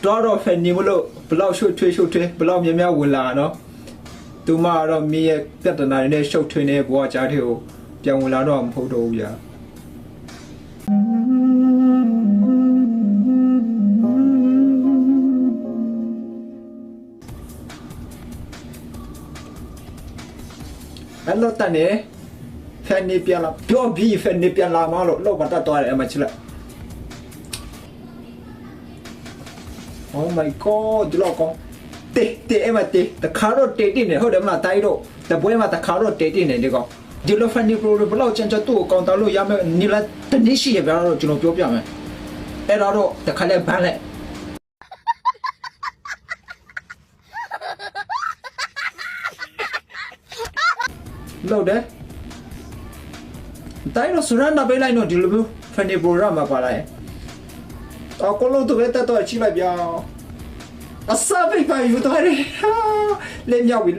တော့ဖန်နေမလို့ဘလောက်ရှုပ်ထွေးဘလောက်များများဝင်လာနော်သူမတော့မိရဲ့ပြဿနာတွေနဲ့ရှုပ်ထွေးနေဘဝကြားထဲကိုပြန်ဝင်လာတော့မဟုတ်တော့ဘူးဗျာအဲ့တော့တန်နေဖန်နေပြန်လာပြောပြီးဖန်နေပြန်လာမလို့လောက်ပတ်တော့တယ်အမချစ်လိုက် Oh my god ဒီလောက်ကောတေအမတေတခါတော့တေတင်နေဟုတ်တယ်မလားတိုင်းတော့တပွဲမှာတခါတော့တေတင်နေဒီကောင်ဒီလိုဖန်ဒီပရိုဘလောက်ချန်ချတူကောင်တော်လို့ရမယ်နီလာတနည်းရှိရပြတော့ကျွန်တော်ပြောပြမယ်အဲ့တော့တခါလဲဘန်းလိုက်လို့တယ်တိုင်းတော့စရန်နာပေးလိုက်တော့ဒီလိုမျိုးဖန်ဒီပရိုရမှာပါလိုက်အကောလို့တော့တော့ချိလိုက်ပြအစားပိတ်ပါယူတော့လေမြောက်ပြီ